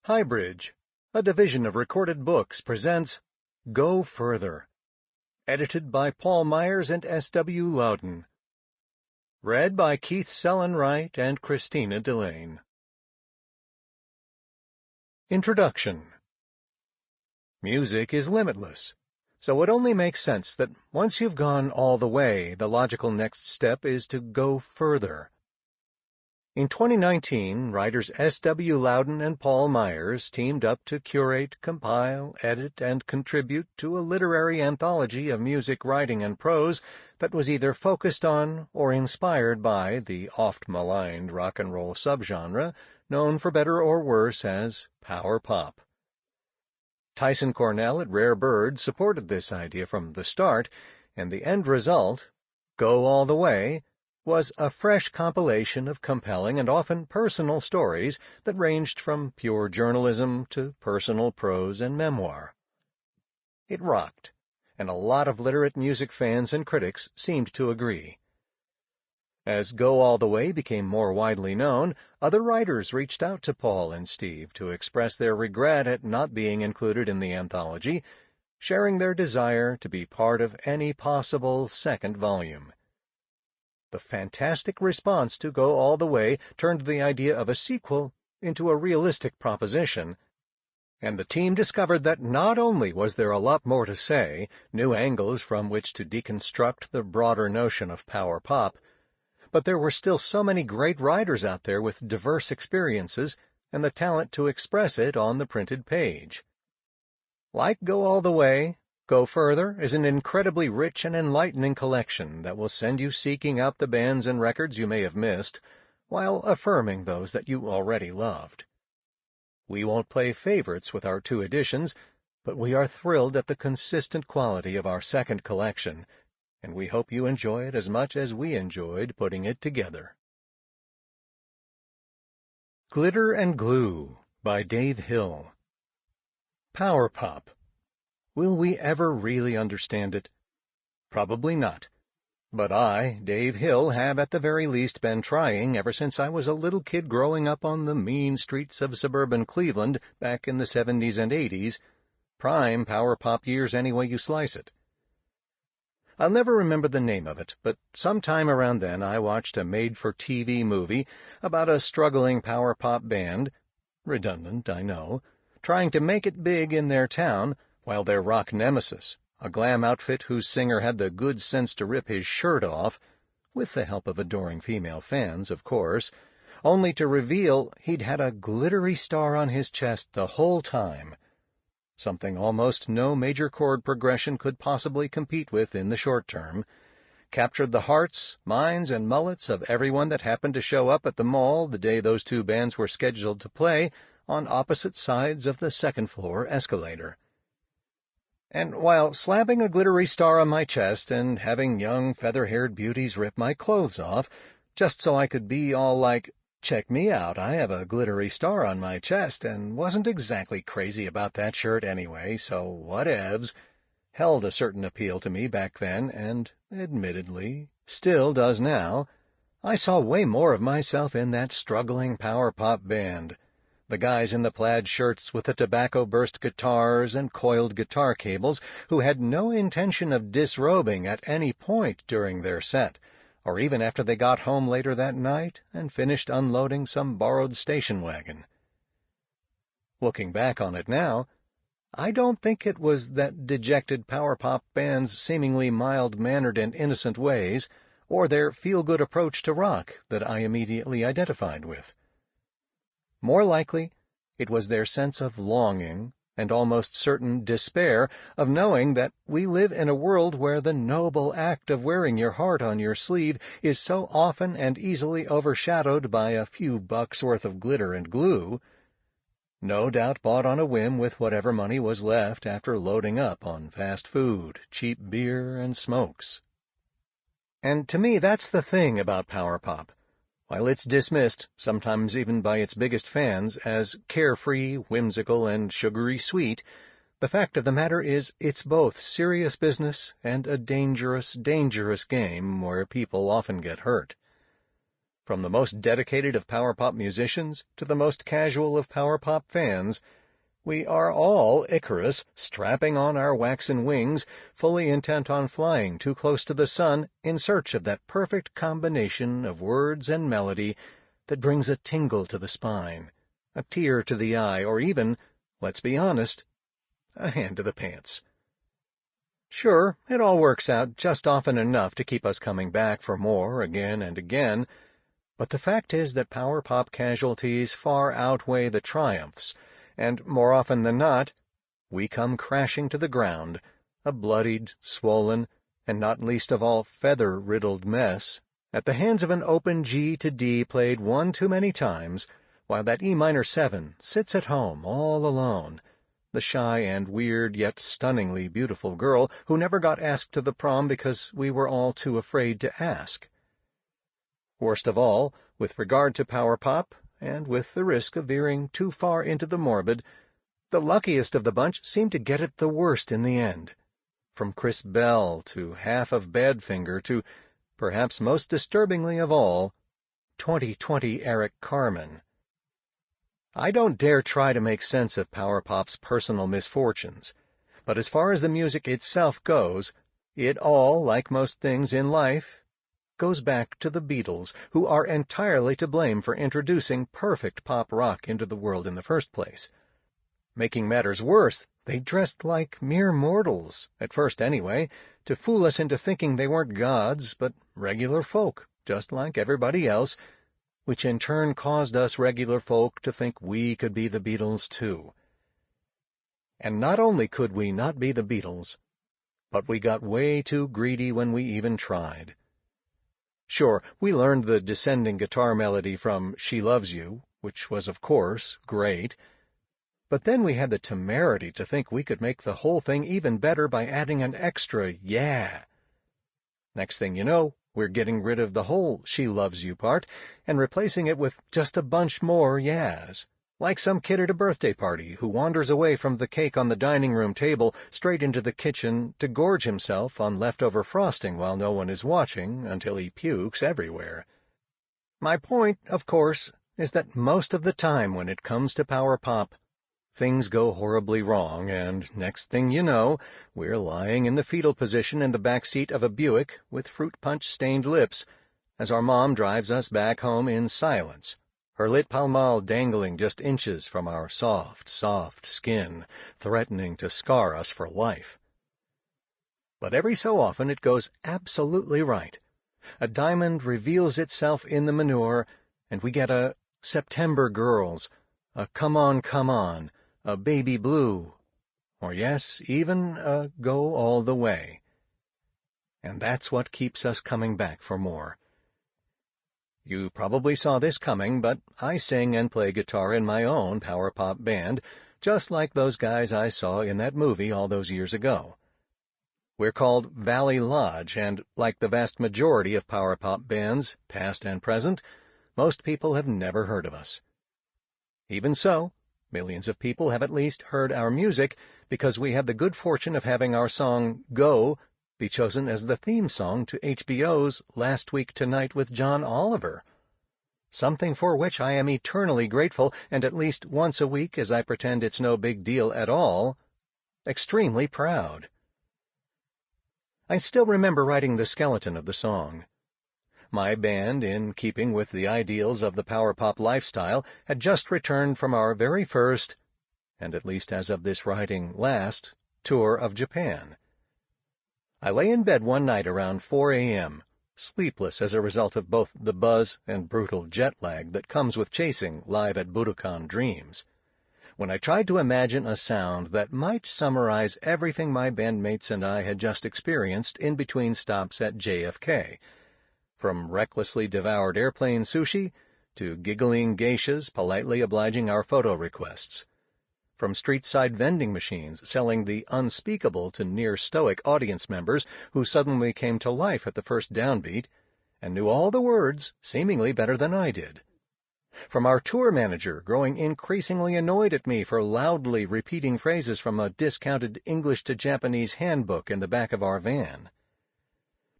Highbridge, a division of Recorded Books, presents Go Further, edited by Paul Myers and S.W. Lauden. Read by Keith Sellon-Wright and Christina Delaine. Introduction. Music is limitless, so it only makes sense that once you've gone all the way, the logical next step is to go further. In 2019, writers S.W. Lauden and Paul Myers teamed up to curate, compile, edit, and contribute to a literary anthology of music writing and prose that was either focused on or inspired by the oft-maligned rock and roll subgenre known for better or worse as power pop. Tyson Cornell at Rare Bird supported this idea from the start, and the end result, Go All the Way, was a fresh compilation of compelling and often personal stories that ranged from pure journalism to personal prose and memoir. It rocked, and a lot of literate music fans and critics seemed to agree. As Go All the Way became more widely known, other writers reached out to Paul and Steve to express their regret at not being included in the anthology, sharing their desire to be part of any possible second volume. The fantastic response to Go All the Way turned the idea of a sequel into a realistic proposition, and the team discovered that not only was there a lot more to say, new angles from which to deconstruct the broader notion of power pop, but there were still so many great writers out there with diverse experiences and the talent to express it on the printed page. Like Go All the Way, Go Further is an incredibly rich and enlightening collection that will send you seeking out the bands and records you may have missed, while affirming those that you already loved. We won't play favorites with our two editions, but we are thrilled at the consistent quality of our second collection, and we hope you enjoy it as much as we enjoyed putting it together. Glitter and Glue by Dave Hill. Power pop. Will we ever really understand it? Probably not. But I, Dave Hill, have at the very least been trying ever since I was a little kid growing up on the mean streets of suburban Cleveland back in the 70s and 80s, prime power pop years any way you slice it. I'll never remember the name of it, but sometime around then I watched a made-for-TV movie about a struggling power pop band, redundant, I know, trying to make it big in their town, while their rock nemesis, a glam outfit whose singer had the good sense to rip his shirt off, with the help of adoring female fans, of course, only to reveal he'd had a glittery star on his chest the whole time, something almost no major chord progression could possibly compete with in the short term, captured the hearts, minds, and mullets of everyone that happened to show up at the mall the day those two bands were scheduled to play on opposite sides of the second-floor escalator. And while slapping a glittery star on my chest and having young feather-haired beauties rip my clothes off, just so I could be all like, "Check me out, I have a glittery star on my chest and wasn't exactly crazy about that shirt anyway, so whatevs," held a certain appeal to me back then and, admittedly, still does now, I saw way more of myself in that struggling power pop band. The guys in the plaid shirts with the tobacco-burst guitars and coiled guitar cables who had no intention of disrobing at any point during their set, or even after they got home later that night and finished unloading some borrowed station wagon. Looking back on it now, I don't think it was that dejected power pop band's seemingly mild-mannered and innocent ways, or their feel-good approach to rock that I immediately identified with. More likely, it was their sense of longing and almost certain despair of knowing that we live in a world where the noble act of wearing your heart on your sleeve is so often and easily overshadowed by a few bucks' worth of glitter and glue, no doubt bought on a whim with whatever money was left after loading up on fast food, cheap beer, and smokes. And to me, that's the thing about power pop. While it's dismissed, sometimes even by its biggest fans, as carefree, whimsical, and sugary sweet, the fact of the matter is it's both serious business and a dangerous, dangerous game where people often get hurt. From the most dedicated of power pop musicians to the most casual of power pop fans, we are all Icarus, strapping on our waxen wings, fully intent on flying too close to the sun in search of that perfect combination of words and melody that brings a tingle to the spine, a tear to the eye, or even, let's be honest, a hand to the pants. Sure, it all works out just often enough to keep us coming back for more again and again, but the fact is that power pop casualties far outweigh the triumphs, and more often than not, we come crashing to the ground, a bloodied, swollen, and not least of all feather-riddled mess, at the hands of an open G to D played one too many times, while that E minor 7 sits at home all alone, the shy and weird yet stunningly beautiful girl who never got asked to the prom because we were all too afraid to ask. Worst of all, with regard to power pop, and with the risk of veering too far into the morbid, the luckiest of the bunch seemed to get it the worst in the end. From Chris Bell to half of Badfinger to, perhaps most disturbingly of all, 2020 Eric Carmen. I don't dare try to make sense of power pop's personal misfortunes, but as far as the music itself goes, it all, like most things in life, goes back to the Beatles, who are entirely to blame for introducing perfect pop rock into the world in the first place. Making matters worse, they dressed like mere mortals, at first anyway, to fool us into thinking they weren't gods, but regular folk, just like everybody else, which in turn caused us regular folk to think we could be the Beatles too. And not only could we not be the Beatles, but we got way too greedy when we even tried. Sure, we learned the descending guitar melody from She Loves You, which was, of course, great, but then we had the temerity to think we could make the whole thing even better by adding an extra yeah. Next thing you know, we're getting rid of the whole She Loves You part and replacing it with just a bunch more yeahs, like some kid at a birthday party who wanders away from the cake on the dining room table straight into the kitchen to gorge himself on leftover frosting while no one is watching until he pukes everywhere. My point, of course, is that most of the time when it comes to power pop, things go horribly wrong, and next thing you know, we're lying in the fetal position in the back seat of a Buick with fruit punch-stained lips as our mom drives us back home in silence, her lit Pall Mall dangling just inches from our soft, soft skin, threatening to scar us for life. But every so often it goes absolutely right. A diamond reveals itself in the manure, and we get a September Girls, a Come On, a Baby Blue, or yes, even a Go All the Way. And that's what keeps us coming back for more. You probably saw this coming, but I sing and play guitar in my own power pop band, just like those guys I saw in that movie all those years ago. We're called Valley Lodge, and like the vast majority of power pop bands, past and present, most people have never heard of us. Even so, millions of people have at least heard our music because we had the good fortune of having our song Go be chosen as the theme song to HBO's Last Week Tonight with John Oliver, something for which I am eternally grateful, and at least once a week, as I pretend it's no big deal at all, extremely proud. I still remember writing the skeleton of the song. My band, in keeping with the ideals of the power pop lifestyle, had just returned from our very first, and at least as of this writing last, tour of Japan. I lay in bed one night around 4 a.m., sleepless as a result of both the buzz and brutal jet lag that comes with chasing live at Budokan dreams, when I tried to imagine a sound that might summarize everything my bandmates and I had just experienced in between stops at JFK, from recklessly devoured airplane sushi to giggling geishas politely obliging our photo requests, from street-side vending machines selling the unspeakable to near-stoic audience members who suddenly came to life at the first downbeat and knew all the words seemingly better than I did, from our tour manager growing increasingly annoyed at me for loudly repeating phrases from a discounted English-to-Japanese handbook in the back of our van.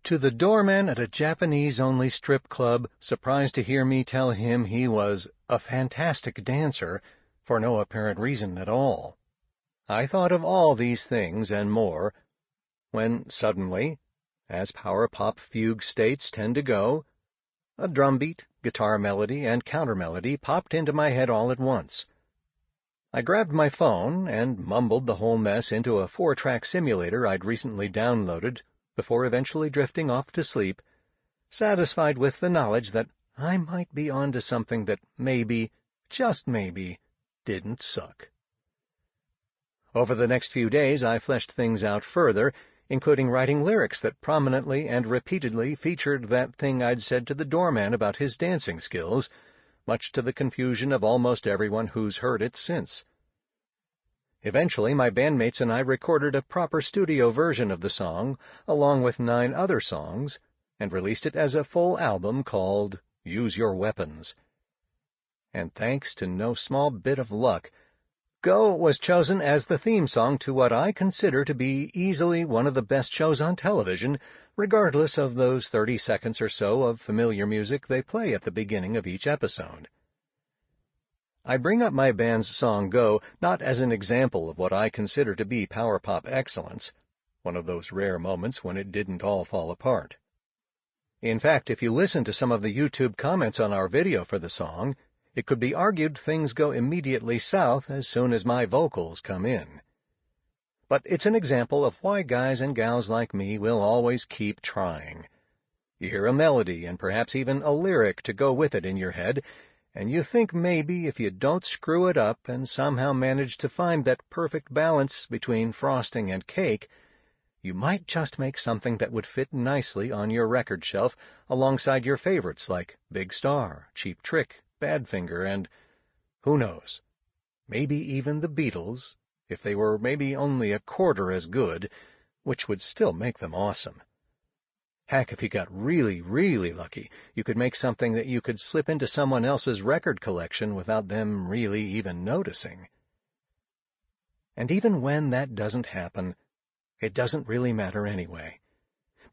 To the doorman at a Japanese-only strip club, surprised to hear me tell him he was a fantastic dancer for no apparent reason at all. I thought of all these things and more, when suddenly, as power pop fugue states tend to go, a drumbeat, guitar melody, and counter-melody popped into my head all at once. I grabbed my phone and mumbled the whole mess into a 4-track simulator I'd recently downloaded before eventually drifting off to sleep, satisfied with the knowledge that I might be onto something that maybe, just maybe, didn't suck. Over the next few days I fleshed things out further, including writing lyrics that prominently and repeatedly featured that thing I'd said to the doorman about his dancing skills, much to the confusion of almost everyone who's heard it since. Eventually, my bandmates and I recorded a proper studio version of the song, along with 9 other songs, and released it as a full album called Use Your Weapons. And thanks to no small bit of luck, Go was chosen as the theme song to what I consider to be easily one of the best shows on television, regardless of those 30 seconds or so of familiar music they play at the beginning of each episode. I bring up my band's song Go not as an example of what I consider to be power pop excellence, one of those rare moments when it didn't all fall apart. In fact, if you listen to some of the YouTube comments on our video for the song, it could be argued things go immediately south as soon as my vocals come in. But it's an example of why guys and gals like me will always keep trying. You hear a melody and perhaps even a lyric to go with it in your head, and you think maybe if you don't screw it up and somehow manage to find that perfect balance between frosting and cake, you might just make something that would fit nicely on your record shelf alongside your favorites like Big Star, Cheap Trick, Badfinger, and, who knows, maybe even the Beatles, if they were maybe only a quarter as good, which would still make them awesome. Heck, if you got really, really lucky, you could make something that you could slip into someone else's record collection without them really even noticing. And even when that doesn't happen, it doesn't really matter anyway,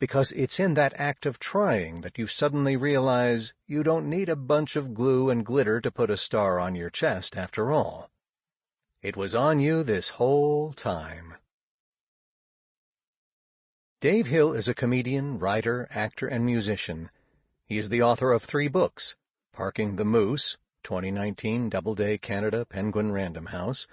because it's in that act of trying that you suddenly realize you don't need a bunch of glue and glitter to put a star on your chest after all. It was on you this whole time. Dave Hill is a comedian, writer, actor, and musician. He is the author of 3 books, Parking the Moose, 2019 Doubleday Canada Penguin Random House,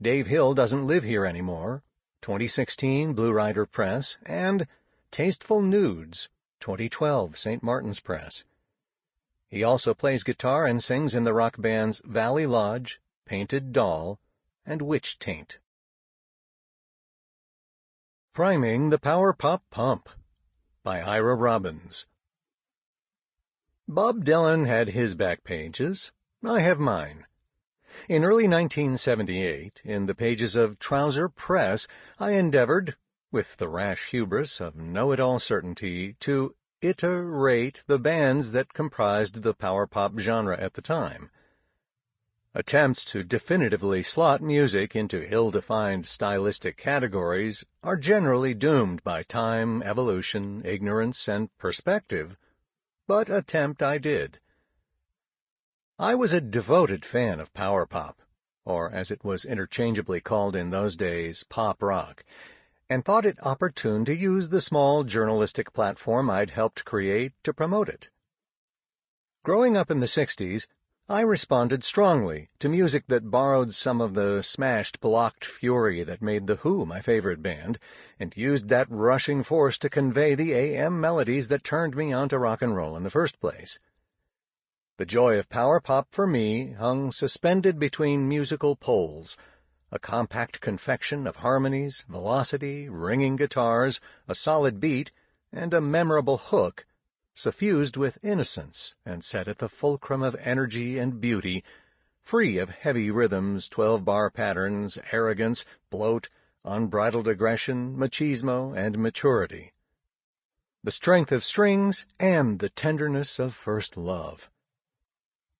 Dave Hill Doesn't Live Here Anymore, 2016 Blue Rider Press, and Tasteful Nudes, 2012 St. Martin's Press. He also plays guitar and sings in the rock bands Valley Lodge, Painted Doll, and Witch Taint. Priming the Power Pop Pump by Ira Robbins. Bob Dylan had his back pages. I have mine. In early 1978, in the pages of Trouser Press, I endeavored, with the rash hubris of know-it-all certainty, to iterate the bands that comprised the power pop genre at the time. Attempts to definitively slot music into ill-defined stylistic categories are generally doomed by time, evolution, ignorance, and perspective, but attempt I did. I was a devoted fan of power pop, or as it was interchangeably called in those days, pop rock, and thought it opportune to use the small journalistic platform I'd helped create to promote it. Growing up in the 60s, I responded strongly to music that borrowed some of the smashed, blocked fury that made The Who my favorite band, and used that rushing force to convey the AM melodies that turned me onto rock and roll in the first place. The joy of power pop for me hung suspended between musical poles, a compact confection of harmonies, velocity, ringing guitars, a solid beat, and a memorable hook, suffused with innocence and set at the fulcrum of energy and beauty, free of heavy rhythms, 12-bar patterns, arrogance, bloat, unbridled aggression, machismo, and maturity. The strength of strings and the tenderness of first love.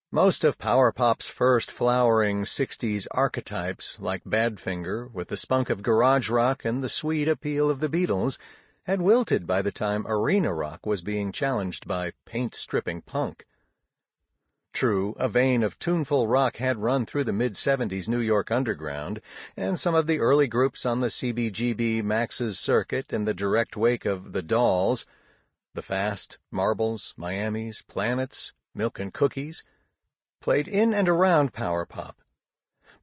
Most of power pop's first flowering 60s archetypes, like Badfinger, with the spunk of garage rock and the sweet appeal of the Beatles, had wilted by the time arena rock was being challenged by paint-stripping punk. True, a vein of tuneful rock had run through the mid-'70s New York underground, and some of the early groups on the CBGB Max's circuit in the direct wake of the Dolls, the Fast, Marbles, Miamis, Planets, Milk and Cookies, played in and around power pop.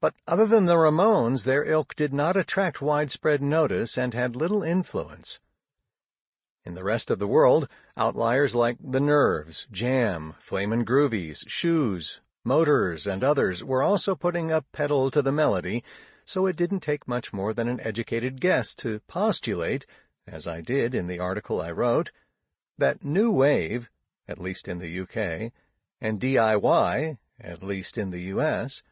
But other than the Ramones, their ilk did not attract widespread notice and had little influence. In the rest of the world, outliers like The Nerves, Jam, Flamin' Groovies, Shoes, Motors, and others were also putting a pedal to the melody, so it didn't take much more than an educated guess to postulate, as I did in the article I wrote, that new wave, at least in the UK, and DIY, at least in the US,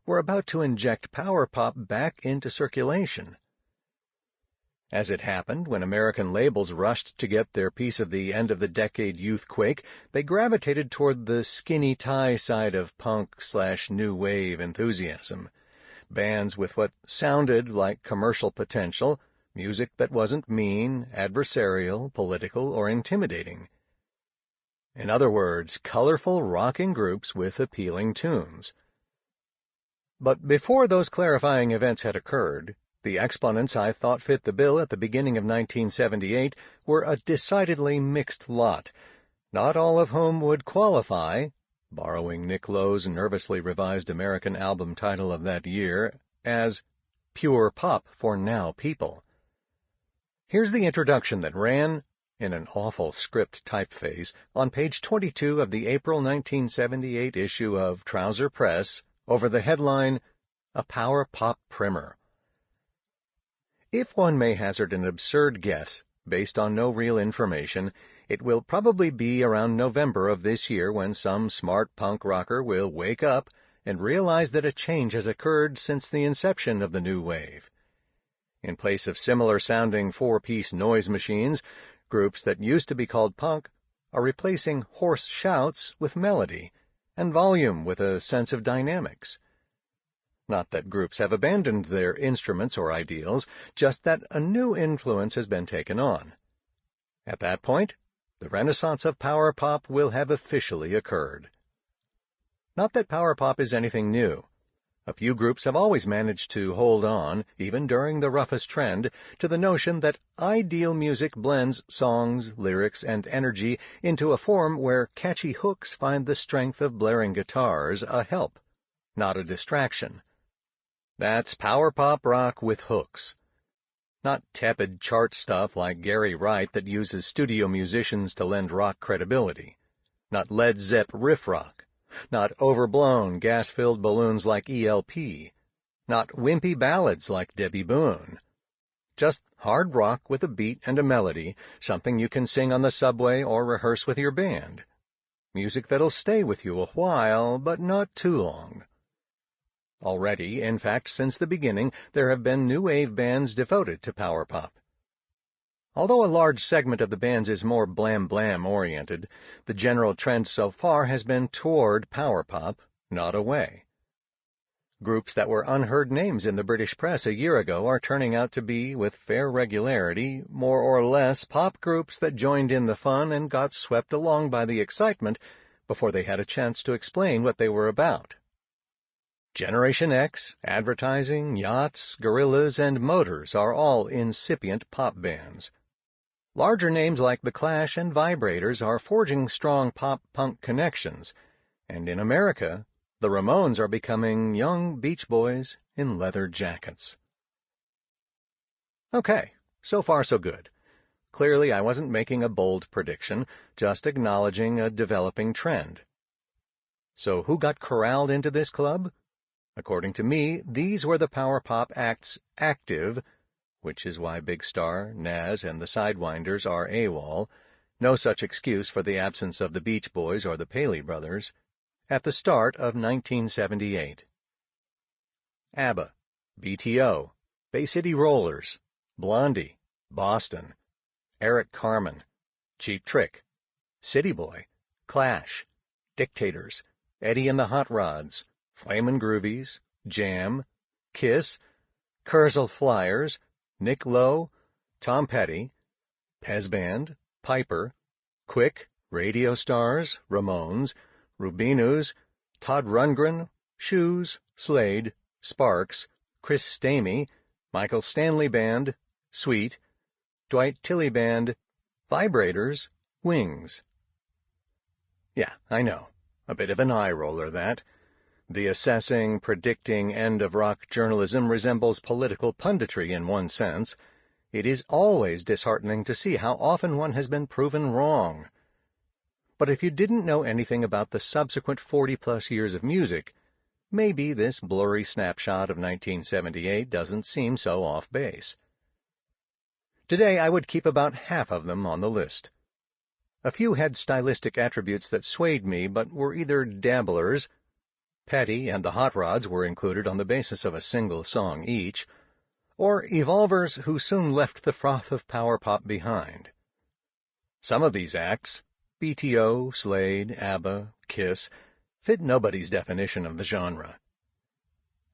were about to inject power pop back into circulation. As it happened, when American labels rushed to get their piece of the end-of-the-decade youth quake, they gravitated toward the skinny tie side of punk/new wave enthusiasm. Bands with what sounded like commercial potential, music that wasn't mean, adversarial, political, or intimidating. In other words, colorful rocking groups with appealing tunes. But before those clarifying events had occurred, the exponents I thought fit the bill at the beginning of 1978 were a decidedly mixed lot, not all of whom would qualify, borrowing Nick Lowe's nervously revised American album title of that year, as pure pop for now people. Here's the introduction that ran, in an awful script typeface, on page 22 of the April 1978 issue of Trouser Press, over the headline, A Power Pop Primer. If one may hazard an absurd guess, based on no real information, it will probably be around November of this year when some smart punk rocker will wake up and realize that a change has occurred since the inception of the new wave. In place of similar-sounding four-piece noise machines, groups that used to be called punk are replacing hoarse shouts with melody, and volume with a sense of dynamics. Not that groups have abandoned their instruments or ideals, just that a new influence has been taken on. At that point, the renaissance of power pop will have officially occurred. Not that power pop is anything new. A few groups have always managed to hold on, even during the roughest trend, to the notion that ideal music blends songs, lyrics, and energy into a form where catchy hooks find the strength of blaring guitars a help, not a distraction. That's power pop rock with hooks. Not tepid chart stuff like Gary Wright that uses studio musicians to lend rock credibility. Not Led Zepp riff rock. Not overblown, gas-filled balloons like ELP. Not wimpy ballads like Debbie Boone. Just hard rock with a beat and a melody, something you can sing on the subway or rehearse with your band. Music that'll stay with you a while, but not too long. Already, in fact, since the beginning, there have been new wave bands devoted to power pop. Although a large segment of the bands is more blam-blam oriented, the general trend so far has been toward power pop, not away. Groups that were unheard names in the British press a year ago are turning out to be, with fair regularity, more or less pop groups that joined in the fun and got swept along by the excitement before they had a chance to explain what they were about. Generation X, advertising, yachts, gorillas, and motors are all incipient pop bands. Larger names like The Clash and Vibrators are forging strong pop-punk connections, and in America, the Ramones are becoming young Beach Boys in leather jackets. Okay, so far so good. Clearly I wasn't making a bold prediction, just acknowledging a developing trend. So who got corralled into this club? According to me, these were the power pop acts active, which is why Big Star, Nas, and the Sidewinders are AWOL, no such excuse for the absence of the Beach Boys or the Paley Brothers, at the start of 1978. ABBA, BTO, Bay City Rollers, Blondie, Boston, Eric Carmen, Cheap Trick, City Boy, Clash, Dictators, Eddie and the Hot Rods, Flamin' Groovies, Jam, Kiss, Kurzel Flyers, Nick Lowe, Tom Petty, Pez Band, Piper, Quick, Radio Stars, Ramones, Rubinus, Todd Rundgren, Shoes, Slade, Sparks, Chris Stamey, Michael Stanley Band, Sweet, Dwight Tilley Band, Vibrators, Wings. Yeah, I know. A bit of an eye-roller, that. The assessing, predicting end of rock journalism resembles political punditry in one sense. It is always disheartening to see how often one has been proven wrong. But if you didn't know anything about the subsequent 40-plus years of music, maybe this blurry snapshot of 1978 doesn't seem so off base. Today I would keep about half of them on the list. A few had stylistic attributes that swayed me, but were either dabblers — Petty and the Hot Rods were included on the basis of a single song each — or evolvers who soon left the froth of power pop behind. Some of these acts, BTO, Slade, ABBA, Kiss, fit nobody's definition of the genre.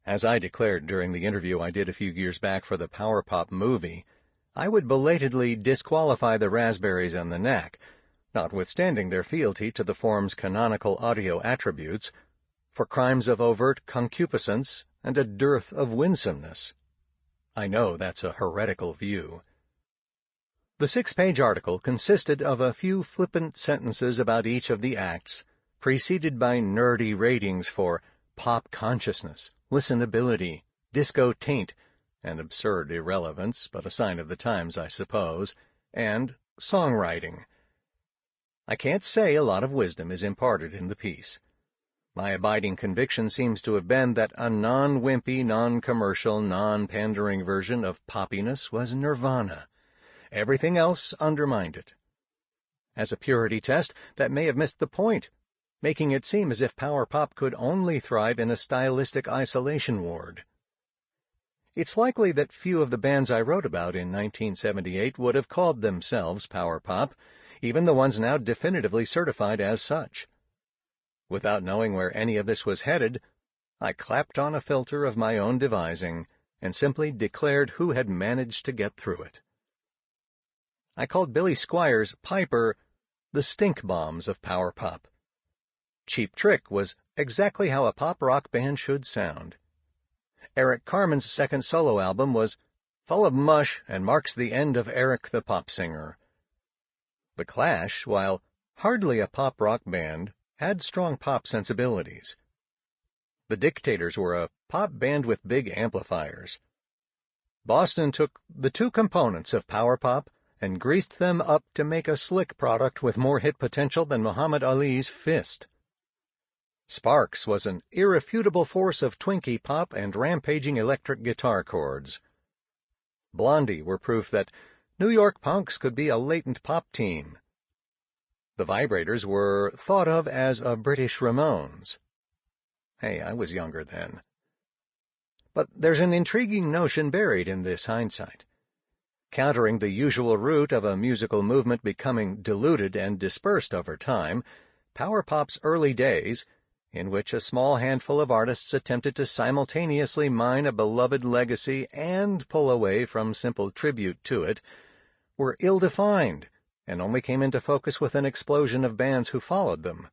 As I declared during the interview I did a few years back for the Power Pop movie, I would belatedly disqualify the Raspberries and the Knack, notwithstanding their fealty to the form's canonical audio attributes, for crimes of overt concupiscence and a dearth of winsomeness. I know that's a heretical view. The 6-page article consisted of a few flippant sentences about each of the acts, preceded by nerdy ratings for pop consciousness, listenability, disco taint, and absurd irrelevance, but a sign of the times, I suppose, and songwriting. I can't say a lot of wisdom is imparted in the piece. My abiding conviction seems to have been that a non-wimpy, non-commercial, non-pandering version of poppiness was nirvana. Everything else undermined it. As a purity test, that may have missed the point, making it seem as if power pop could only thrive in a stylistic isolation ward. It's likely that few of the bands I wrote about in 1978 would have called themselves power pop, even the ones now definitively certified as such. Without knowing where any of this was headed, I clapped on a filter of my own devising and simply declared who had managed to get through it. I called Billy Squier's Piper the stink bombs of power pop. Cheap Trick was exactly how a pop rock band should sound. Eric Carmen's second solo album was full of mush and marks the end of Eric the pop singer. The Clash, while hardly a pop rock band, had strong pop sensibilities. The Dictators were a pop band with big amplifiers. Boston took the two components of power pop and greased them up to make a slick product with more hit potential than Muhammad Ali's fist. Sparks was an irrefutable force of Twinkie pop and rampaging electric guitar chords. Blondie were proof that New York punks could be a latent pop team. The Vibrators were thought of as a British Ramones. Hey, I was younger then. But there's an intriguing notion buried in this hindsight. Countering the usual route of a musical movement becoming diluted and dispersed over time, power pop's early days, in which a small handful of artists attempted to simultaneously mine a beloved legacy and pull away from simple tribute to it, were ill-defined and only came into focus with an explosion of bands who followed them.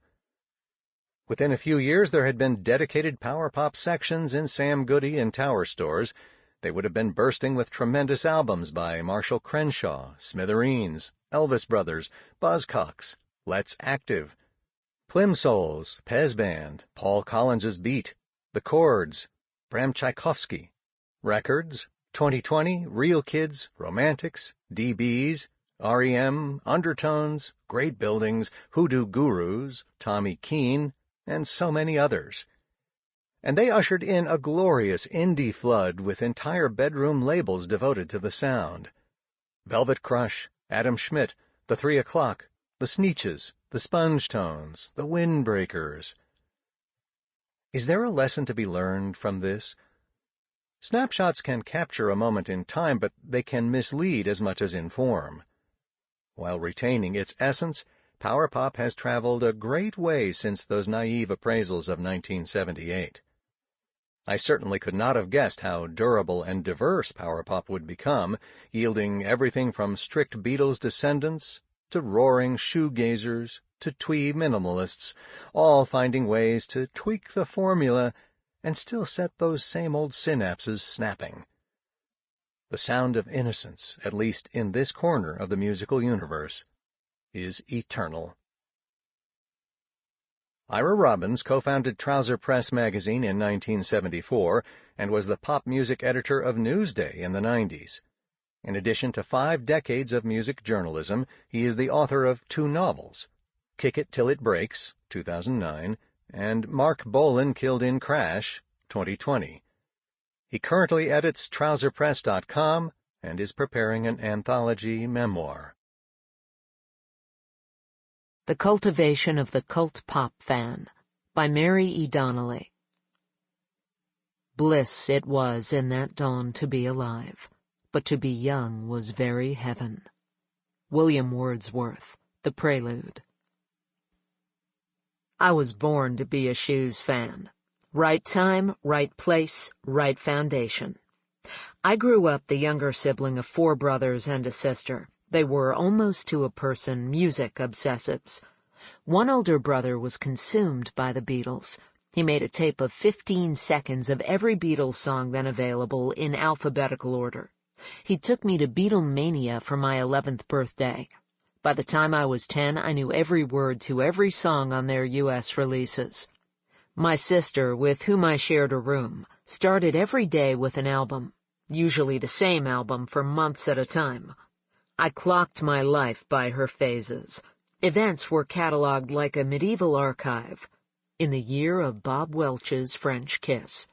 Within a few years there had been dedicated power pop sections in Sam Goody and Tower stores. They would have been bursting with tremendous albums by Marshall Crenshaw, Smithereens, Elvis Brothers, Buzzcocks, Let's Active, Plimsolls, Pez Band, Paul Collins's Beat, The Chords, Bram Tchaikovsky, Records, 2020, Real Kids, Romantics, DBs, REM, Undertones, Great Buildings, Hoodoo Gurus, Tommy Keene, and so many others. And they ushered in a glorious indie flood with entire bedroom labels devoted to the sound. Velvet Crush, Adam Schmidt, The 3 O'Clock, The Sneetches, The Sponge Tones, The Windbreakers. Is there a lesson to be learned from this? Snapshots can capture a moment in time, but they can mislead as much as inform. While retaining its essence, power pop has traveled a great way since those naive appraisals of 1978. I certainly could not have guessed how durable and diverse power pop would become, yielding everything from strict Beatles descendants to roaring shoegazers to twee minimalists, all finding ways to tweak the formula and still set those same old synapses snapping. The sound of innocence, at least in this corner of the musical universe, is eternal. Ira Robbins co-founded Trouser Press magazine in 1974 and was the pop music editor of Newsday in the 90s. In addition to 5 decades of music journalism, he is the author of 2 novels, Kick It Till It Breaks, 2009, and Mark Bolan Killed in Crash, 2020. He currently edits trouserpress.com and is preparing an anthology memoir. The Cultivation of the Cult Pop Fan by Mary E. Donnelly. Bliss it was in that dawn to be alive, but to be young was very heaven. William Wordsworth, The Prelude. I was born to be a Shoes fan. Right time, right place, right foundation. I grew up the younger sibling of 4 brothers and a sister. They were, almost to a person, music obsessives. One older brother was consumed by the Beatles. He made a tape of 15 seconds of every Beatles song then available in alphabetical order. He took me to Beatlemania for my 11th birthday. By the time I was 10, I knew every word to every song on their U.S. releases. My sister, with whom I shared a room, started every day with an album, usually the same album for months at a time. I clocked my life by her phases. Events were catalogued like a medieval archive. In the year of Bob Welch's French Kiss,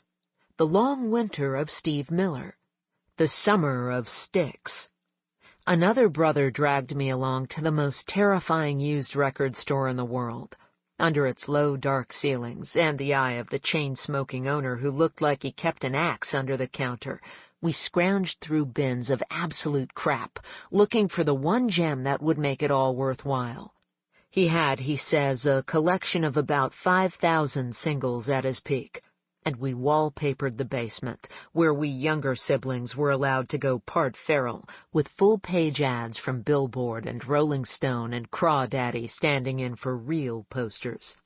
the long winter of Steve Miller, the summer of Styx. Another brother dragged me along to the most terrifying used record store in the world. Under its low, dark ceilings, and the eye of the chain-smoking owner who looked like he kept an axe under the counter, we scrounged through bins of absolute crap, looking for the one gem that would make it all worthwhile. He had, he says, a collection of about 5,000 singles at his peak, and we wallpapered the basement, where we younger siblings were allowed to go part feral, with full-page ads from Billboard and Rolling Stone and Crawdaddy standing in for real posters.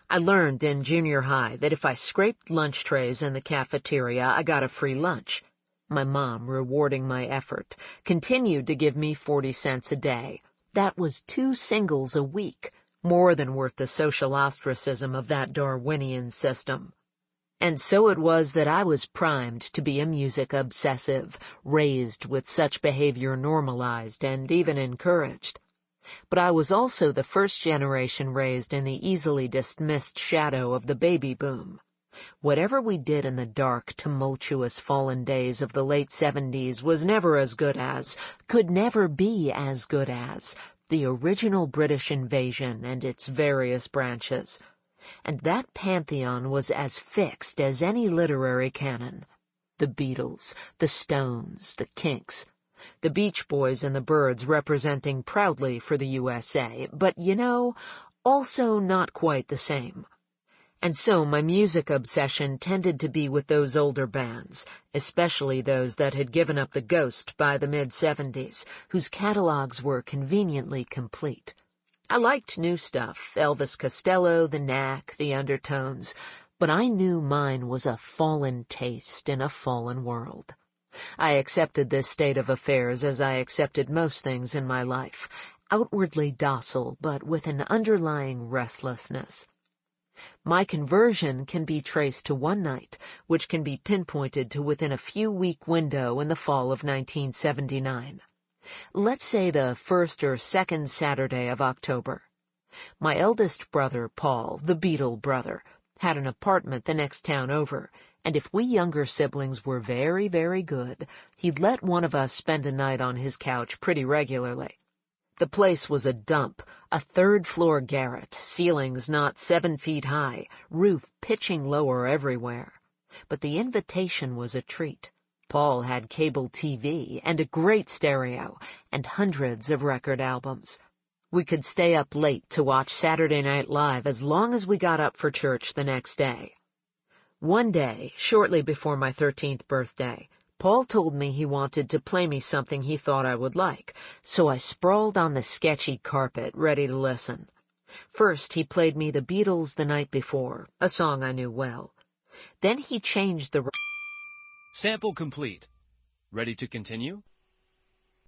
I learned in junior high that if I scraped lunch trays in the cafeteria, I got a free lunch. My mom, rewarding my effort, continued to give me 40 cents a day. That was 2 singles a week, more than worth the social ostracism of that Darwinian system. And so it was that I was primed to be a music obsessive, raised with such behavior normalized and even encouraged. But I was also the first generation raised in the easily dismissed shadow of the baby boom. Whatever we did in the dark, tumultuous fallen days of the late 70s was never as good as, could never be as good as, the original British invasion and its various branches. And that pantheon was as fixed as any literary canon. The Beatles, the Stones, the Kinks, the Beach Boys and the Byrds representing proudly for the USA, but, also not quite the same. And so my music obsession tended to be with those older bands, especially those that had given up the ghost by the mid-70s, whose catalogs were conveniently complete. I liked new stuff, Elvis Costello, The Knack, The Undertones, but I knew mine was a fallen taste in a fallen world. I accepted this state of affairs as I accepted most things in my life, outwardly docile but with an underlying restlessness. My conversion can be traced to one night, which can be pinpointed to within a few-week window in the fall of 1979. Let's say the first or second Saturday of October. My eldest brother, Paul, the Beatle brother, had an apartment the next town over, and if we younger siblings were very, very good, he'd let one of us spend a night on his couch pretty regularly. The place was a dump, a 3rd-floor garret, ceilings not 7 feet high, roof pitching lower everywhere. But the invitation was a treat. Paul had cable TV and a great stereo and hundreds of record albums. We could stay up late to watch Saturday Night Live as long as we got up for church the next day. One day, shortly before my 13th birthday, Paul told me he wanted to play me something he thought I would like, so I sprawled on the sketchy carpet, ready to listen. First, he played me the Beatles' The Night Before, a song I knew well. Then he changed the... Sample complete. Ready to continue?